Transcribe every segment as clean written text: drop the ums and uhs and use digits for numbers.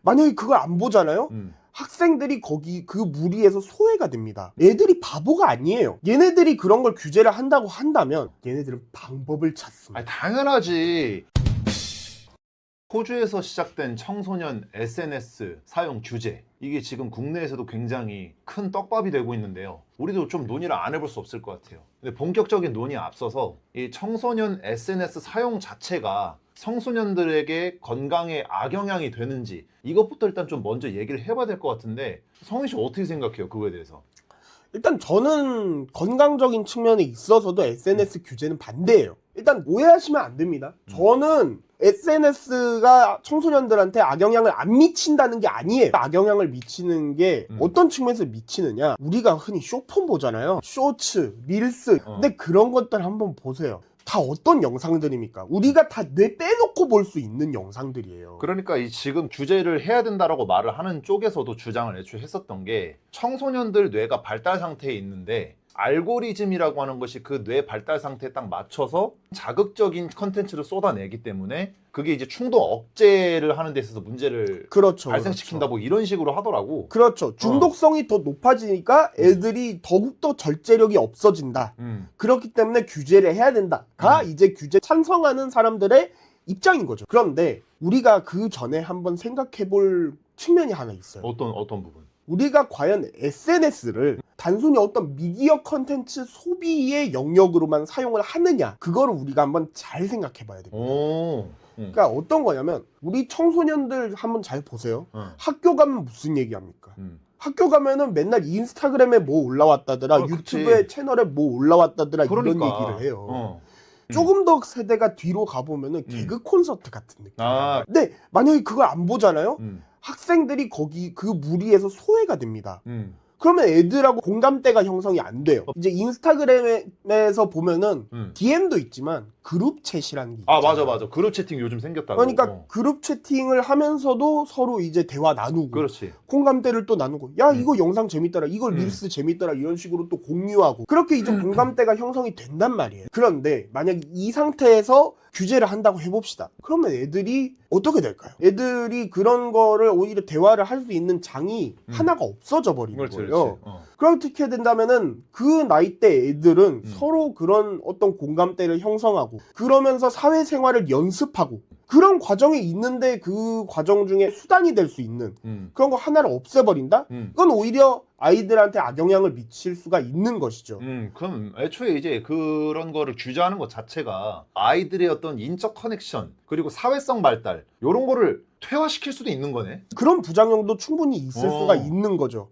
만약에 그걸 안 보잖아요? 학생들이 거기 그 무리에서 소외가 됩니다. 애들이 바보가 아니에요. 얘네들이 그런 걸 규제를 한다고 한다면 얘네들은 방법을 찾습니다. 아니, 당연하지. 호주에서 시작된 청소년 SNS 사용 규제, 이게 지금 국내에서도 굉장히 큰 떡밥이 되고 있는데요. 우리도 좀 논의를 안 해볼 수 없을 것 같아요. 근데 본격적인 논의에 앞서서 이 청소년 SNS 사용 자체가 청소년들에게 건강에 악영향이 되는지 이것부터 일단 좀 먼저 얘기를 해봐야 될 것 같은데, 성인 씨 어떻게 생각해요? 그거에 대해서? 일단 저는 건강적인 측면에 있어서도 SNS 규제는 반대예요. 일단 오해하시면 안 됩니다. 저는 SNS가 청소년들한테 악영향을 안 미친다는 게 아니에요. 악영향을 미치는 게 어떤 측면에서 미치느냐, 우리가 흔히 쇼폰 보잖아요. 쇼츠, 릴스. 근데 그런 것들 한번 보세요. 다 어떤 영상들입니까? 우리가 다 뇌 빼놓고 볼 수 있는 영상들이에요. 그러니까 이 지금 규제를 해야 된다라고 말을 하는 쪽에서도 주장을 애초에 했었던 게, 청소년들 뇌가 발달 상태에 있는데 알고리즘이라고 하는 것이 그 뇌 발달 상태에 딱 맞춰서 자극적인 컨텐츠를 쏟아내기 때문에 그게 이제 충동 억제를 하는 데 있어서 문제를 그렇죠, 발생시킨다, 그렇죠. 뭐 이런 식으로 하더라고. 그렇죠. 중독성이 더 높아지니까 애들이 더욱더 절제력이 없어진다. 그렇기 때문에 규제를 해야 된다가 이제 규제 찬성하는 사람들의 입장인 거죠. 그런데 우리가 그 전에 한번 생각해 볼 측면이 하나 있어요. 어떤 부분? 우리가 과연 SNS를 단순히 어떤 미디어 컨텐츠 소비의 영역으로만 사용을 하느냐, 그거를 우리가 한번 잘 생각해 봐야 됩니다. 그러니까 어떤 거냐면, 우리 청소년들 한번 잘 보세요. 학교 가면 무슨 얘기합니까? 학교 가면은 맨날 인스타그램에 뭐 올라왔다더라, 유튜브에 채널에 뭐 올라왔다더라, 그러니까. 이런 얘기를 해요. 조금 더 세대가 뒤로 가보면은 개그 콘서트 같은 느낌. 근데 만약에 그걸 안 보잖아요? 학생들이 거기 그 무리에서 소외가 됩니다. 그러면 애들하고 공감대가 형성이 안 돼요. 이제 인스타그램에서 보면은 DM도 있지만 그룹 챗이라는 게 있잖아요. 맞아. 그룹 채팅 요즘 생겼다고. 그러니까 그룹 채팅을 하면서도 서로 이제 대화 나누고, 그렇지. 공감대를 또 나누고, 야 이거 영상 재밌더라, 이거 릴스 재밌더라, 이런 식으로 또 공유하고, 그렇게 이제 공감대가 형성이 된단 말이에요. 그런데 만약 이 상태에서 규제를 한다고 해봅시다. 그러면 애들이 어떻게 될까요? 애들이 그런 거를 오히려 대화를 할 수 있는 장이 하나가 없어져 버리는 거예요. 그렇게 된다면은 그 나이대 애들은 서로 그런 어떤 공감대를 형성하고, 그러면서 사회생활을 연습하고, 그런 과정이 있는데 그 과정 중에 수단이 될 수 있는 그런 거 하나를 없애버린다? 그건 오히려 아이들한테 악영향을 미칠 수가 있는 것이죠. 그럼 애초에 이제 그런 거를 규제하는 것 자체가 아이들의 어떤 인적 커넥션, 그리고 사회성 발달, 이런 거를 퇴화시킬 수도 있는 거네. 그런 부작용도 충분히 있을 수가 있는 거죠.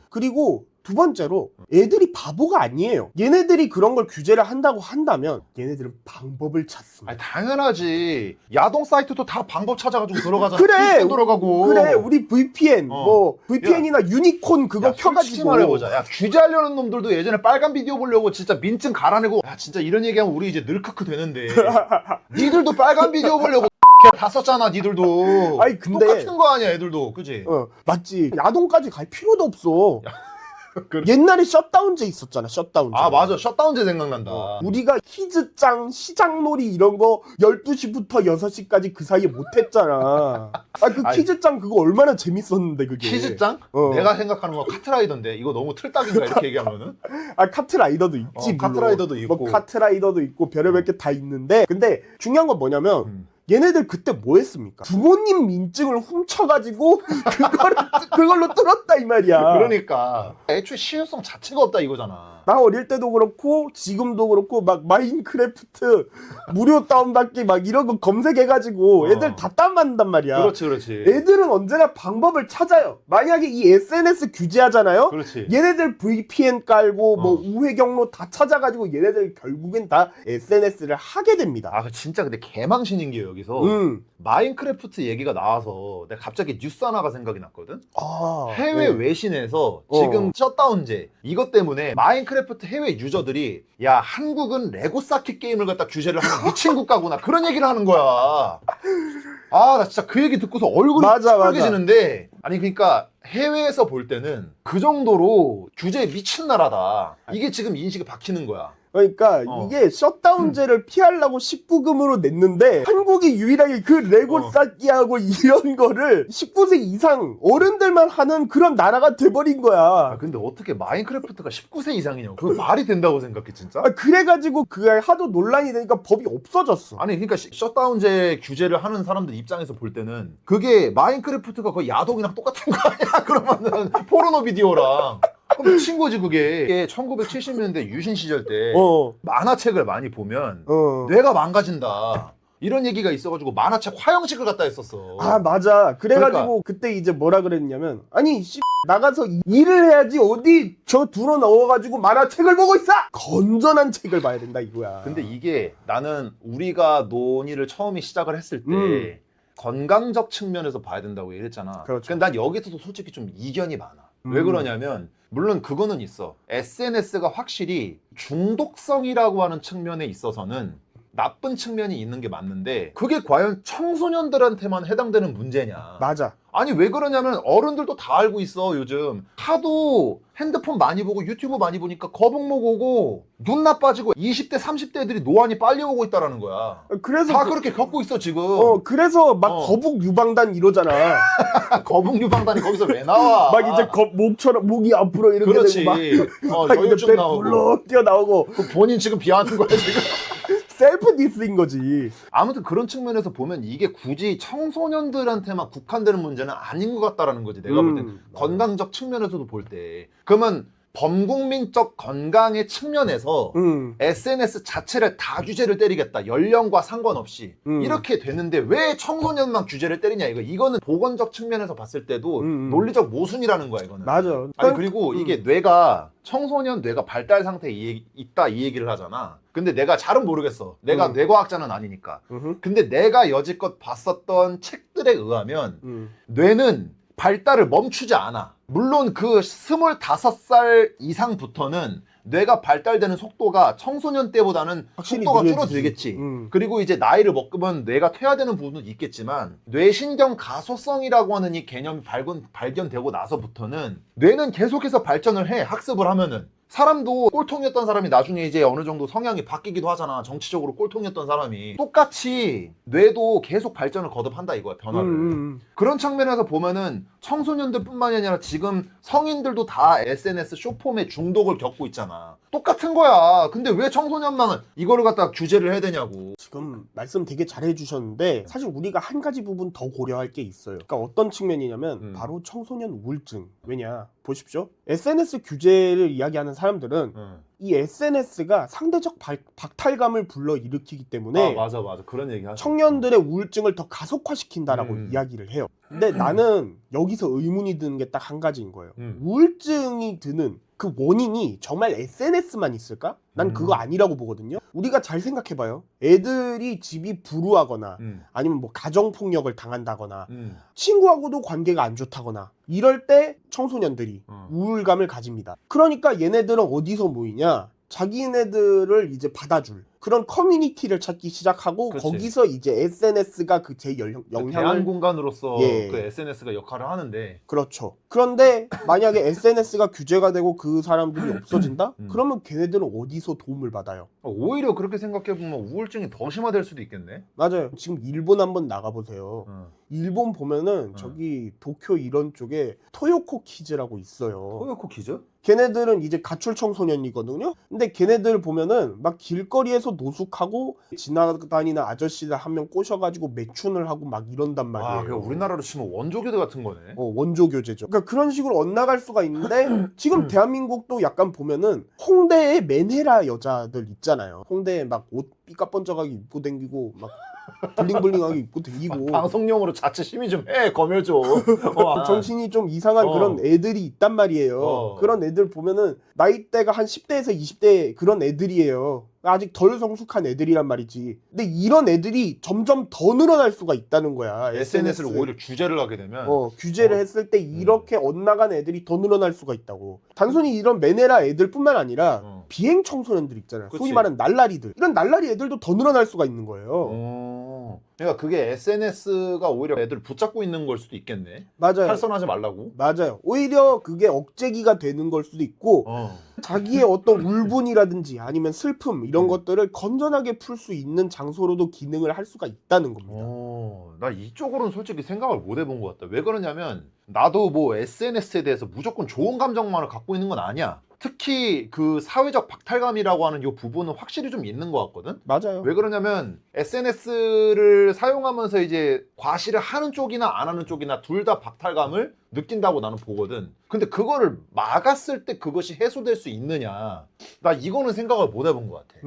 그리고 두 번째로, 애들이 바보가 아니에요. 얘네들이 그런 걸 규제를 한다고 한다면 얘네들은 방법을 찾습니다. 아니, 당연하지. 야동 사이트도 다 방법 찾아가지고 들어가잖아. 그래, 들어가고. 그래, 우리 VPN, 뭐 VPN이나 유니콘 그거 켜가지고. 솔직히 말해보자. 야, 규제하려는 놈들도 예전에 빨간 비디오 보려고 진짜 민증 갈아내고, 야 진짜 이런 얘기하면 우리 이제 늙크크 되는데 니들도 빨간 비디오 보려고 다 썼잖아, 니들도. 아니 근데 똑같은 거 아니야, 애들도. 그지? 맞지. 야동까지 갈 필요도 없어. 옛날에 셧다운제 있었잖아, 셔다운제. 맞아. 셧다운제 생각난다. 우리가 키즈짱, 시장놀이 이런 거 12시부터 6시까지 그 사이에 못했잖아. 그 키즈짱 그거 얼마나 재밌었는데, 그게. 키즈짱? 내가 생각하는 건 카트라이더인데, 이거 너무 틀딱인가, 이렇게 얘기하면은? 카트라이더도 있지. 카트라이더도 있고. 뭐 카트라이더도 있고 별의별 게 다 있는데, 근데 중요한 건 뭐냐면, 얘네들 그때 뭐 했습니까? 부모님 민증을 훔쳐가지고 그걸로 뚫었다 이 말이야. 그러니까 애초에 시효성 자체가 없다 이거잖아. 나 어릴 때도 그렇고 지금도 그렇고 막 마인크래프트 무료 다운받기 막 이런 거 검색해가지고 애들 다 다운받는단 말이야. 그렇지. 애들은 언제나 방법을 찾아요. 만약에 이 SNS 규제하잖아요. 그렇지. 얘네들 VPN 깔고 뭐 우회 경로 다 찾아가지고 얘네들 결국엔 다 SNS를 하게 됩니다. 진짜 근데 개망신인 게 여기서 마인크래프트 얘기가 나와서 내가 갑자기 뉴스 하나가 생각이 났거든. 해외 외신에서 지금 셧다운제 이것 때문에 마인크래프트 해외 유저들이, 야 한국은 레고 쌓기 게임을 갖다 규제를 하는 미친 국가구나, 그런 얘기를 하는 거야. 나 진짜 그 얘기 듣고서 얼굴이 빨개지는데, 아니 그러니까 해외에서 볼 때는 그 정도로 규제에 미친 나라다, 이게 지금 인식이 박히는 거야. 그러니까 이게 셧다운제를 피하려고 19금으로 냈는데 한국이 유일하게 그 레고 쌓기하고 이런 거를 19세 이상 어른들만 하는 그런 나라가 돼버린 거야. 아, 근데 어떻게 마인크래프트가 19세 이상이냐고. 그거 말이 된다고 생각해 진짜? 그래가지고 그게 하도 논란이 되니까 법이 없어졌어. 아니 그러니까 셧다운제 규제를 하는 사람들 입장에서 볼 때는 그게 마인크래프트가 거의 야동이랑 똑같은 거 아니야? 그러면은 포르노 비디오랑 그럼 미친 거지 그게. 이게 1970년대 유신 시절 때 만화책을 많이 보면 뇌가 망가진다 이런 얘기가 있어가지고 만화책 화형식을 갖다 했었어. 아 맞아. 그래가지고 그러니까. 그때 이제 뭐라 그랬냐면 아니 나가서 일을 해야지 어디 저 들어 넣어가지고 만화책을 보고 있어! 건전한 책을 봐야 된다 이거야. 근데 이게 나는 우리가 논의를 처음에 시작을 했을 때 건강적 측면에서 봐야 된다고 얘기했잖아. 그렇죠. 근데 난 여기서도 솔직히 좀 이견이 많아. 왜 그러냐면 물론 그거는 있어. SNS가 확실히 중독성이라고 하는 측면에 있어서는 나쁜 측면이 있는 게 맞는데 그게 과연 청소년들한테만 해당되는 문제냐. 맞아. 아니 왜 그러냐면 어른들도 다 알고 있어. 요즘 하도 핸드폰 많이 보고 유튜브 많이 보니까 거북목 오고 눈 나빠지고 20대 30대 애들이 노안이 빨리 오고 있다라는 거야. 그래서 다 그렇게 겪고 있어 지금. 그래서 막 거북 유방단 이러잖아. 거북 유방단이 거기서 왜 나와? 막 이제 목처럼 목이 앞으로 이렇게 그렇지. 되고 막 여유증 배 나오고. 불러 뛰어나오고. 그 본인 지금 비하하는 거야 지금. 셀프 디스인 거지. 아무튼 그런 측면에서 보면 이게 굳이 청소년들한테만 국한되는 문제는 아닌 것 같다라는 거지. 내가 볼 때는 건강적 측면에서도 볼 때. 그러면 범국민적 건강의 측면에서 SNS 자체를 다 규제를 때리겠다. 연령과 상관없이. 이렇게 되는데 왜 청소년만 규제를 때리냐 이거. 이거는 보건적 측면에서 봤을 때도 논리적 모순이라는 거야 이거는. 맞아. 아니 그리고 이게 뇌가 청소년 뇌가 발달 상태에 있다 이 얘기를 하잖아. 근데 내가 잘은 모르겠어. 내가 뇌과학자는 아니니까. 근데 내가 여지껏 봤었던 책들에 의하면 뇌는 발달을 멈추지 않아. 물론 그 25살 이상부터는 뇌가 발달되는 속도가 청소년 때보다는 속도가 줄어들겠지. 그리고 이제 나이를 먹으면 뇌가 퇴화되는 부분은 있겠지만 뇌신경 가소성이라고 하는 이 개념이 발견되고 나서부터는 뇌는 계속해서 발전을 해. 학습을 하면은. 사람도 꼴통이었던 사람이 나중에 이제 어느 정도 성향이 바뀌기도 하잖아. 정치적으로 꼴통이었던 사람이. 똑같이 뇌도 계속 발전을 거듭한다 이거야, 변화를. 그런 측면에서 보면은 청소년들뿐만이 아니라 지금 성인들도 다 SNS 쇼폼에 중독을 겪고 있잖아. 똑같은 거야. 근데 왜 청소년만은 이거를 갖다 규제를 해야 되냐고. 지금 말씀 되게 잘 해주셨는데 사실 우리가 한 가지 부분 더 고려할 게 있어요. 그러니까 어떤 측면이냐면 바로 청소년 우울증. 왜냐 보십시오. SNS 규제를 이야기하는 사람들은 이 SNS가 상대적 박탈감을 불러일으키기 때문에 맞아 그런 얘기 하죠. 청년들의 우울증을 더 가속화시킨다라고 이야기를 해요. 근데 나는 여기서 의문이 드는 게 딱 한 가지인 거예요. 우울증이 드는 그 원인이 정말 SNS만 있을까? 난 그거 아니라고 보거든요. 우리가 잘 생각해봐요. 애들이 집이 불우하거나 아니면 뭐 가정폭력을 당한다거나 친구하고도 관계가 안 좋다거나 이럴 때 청소년들이 우울감을 가집니다. 그러니까 얘네들은 어디서 모이냐? 자기네들을 이제 받아줄 그런 커뮤니티를 찾기 시작하고 그치. 거기서 이제 SNS가 그 제 영향을 대안 공간으로서 예. 그 SNS가 역할을 하는데 그렇죠. 그런데 만약에 SNS가 규제가 되고 그 사람들이 없어진다? 그러면 걔네들은 어디서 도움을 받아요? 오히려 그렇게 생각해보면 우울증이 더 심화될 수도 있겠네. 맞아요. 지금 일본 한번 나가보세요. 일본 보면은 저기 도쿄 이런 쪽에 토요코 키즈라고 있어요. 토요코 키즈? 걔네들은 이제 가출 청소년이거든요. 근데 걔네들 보면은 막 길거리에서 노숙하고 지나다니는 아저씨들 한 명 꼬셔가지고 매춘을 하고 막 이런단 말이에요. 아, 그러니까 우리나라로 치면 원조교대 같은 거네. 원조 교제죠. 그러니까 그런 식으로 엇나갈 수가 있는데 지금 대한민국도 약간 보면은 홍대에 맨헤라 여자들 있잖아요. 홍대에 막 옷 삐까뻔쩍하게 입고 댕기고 막 블링블링하게 입고 댕기고 방송용으로 자체 심의 좀 해. 검열 좀. 정신이 좀 이상한 그런 애들이 있단 말이에요. 그런 애들 보면은 나이대가 한 10대에서 20대 그런 애들이에요. 아직 덜 성숙한 애들이란 말이지. 근데 이런 애들이 점점 더 늘어날 수가 있다는 거야. SNS를 오히려 규제를 하게 되면 규제를 했을 때 이렇게 엇나간 애들이 더 늘어날 수가 있다고. 단순히 이런 메네라 애들뿐만 아니라 비행 청소년들 있잖아요. 그치. 소위 말하는 날라리들. 이런 날라리 애들도 더 늘어날 수가 있는 거예요. 그러니까 그게 SNS가 오히려 애들 붙잡고 있는 걸 수도 있겠네. 맞아요. 탈선하지 말라고. 맞아요. 오히려 그게 억제기가 되는 걸 수도 있고 자기의 어떤 울분이라든지 아니면 슬픔 이런 것들을 건전하게 풀 수 있는 장소로도 기능을 할 수가 있다는 겁니다. 나 이쪽으로는 솔직히 생각을 못 해본 것 같다. 왜 그러냐면 나도 뭐 SNS에 대해서 무조건 좋은 감정만을 갖고 있는 건 아니야. 특히 그 사회적 박탈감이라고 하는 이 부분은 확실히 좀 있는 것 같거든. 맞아요. 왜 그러냐면 SNS를 사용하면서 이제 과시를 하는 쪽이나 안 하는 쪽이나 둘 다 박탈감을 느낀다고 나는 보거든. 근데 그거를 막았을 때 그것이 해소될 수 있느냐, 나 이거는 생각을 못 해본 것 같아.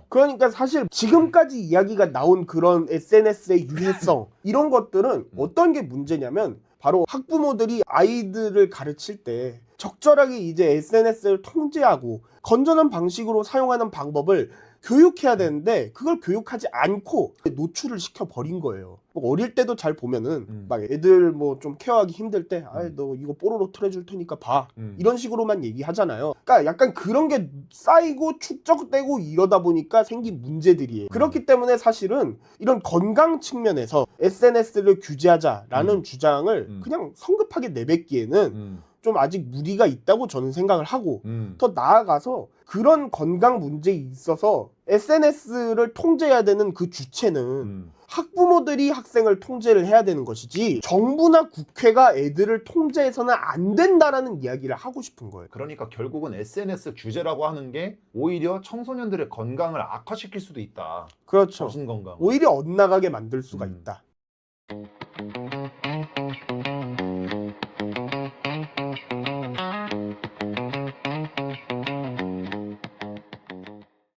그러니까 사실 지금까지 이야기가 나온 그런 SNS의 유해성 이런 것들은 어떤 게 문제냐면 바로 학부모들이 아이들을 가르칠 때 적절하게 이제 SNS를 통제하고 건전한 방식으로 사용하는 방법을 교육해야 되는데 그걸 교육하지 않고 노출을 시켜버린 거예요. 뭐 어릴 때도 잘 보면은 막 애들 뭐 좀 케어하기 힘들 때 아이 너 이거 뽀로로 틀어줄 테니까 봐 이런 식으로만 얘기하잖아요. 그러니까 약간 그런 게 쌓이고 축적되고 이러다 보니까 생긴 문제들이에요. 그렇기 때문에 사실은 이런 건강 측면에서 SNS를 규제하자라는 주장을 그냥 성급하게 내뱉기에는 좀 아직 무리가 있다고 저는 생각을 하고 더 나아가서 그런 건강 문제에 있어서 SNS를 통제해야 되는 그 주체는 학부모들이 학생을 통제를 해야 되는 것이지 정부나 국회가 애들을 통제해서는 안 된다라는 이야기를 하고 싶은 거예요. 그러니까 결국은 SNS 규제라고 하는 게 오히려 청소년들의 건강을 악화시킬 수도 있다. 그렇죠. 정신 건강. 오히려 엇나가게 만들 수가 있다.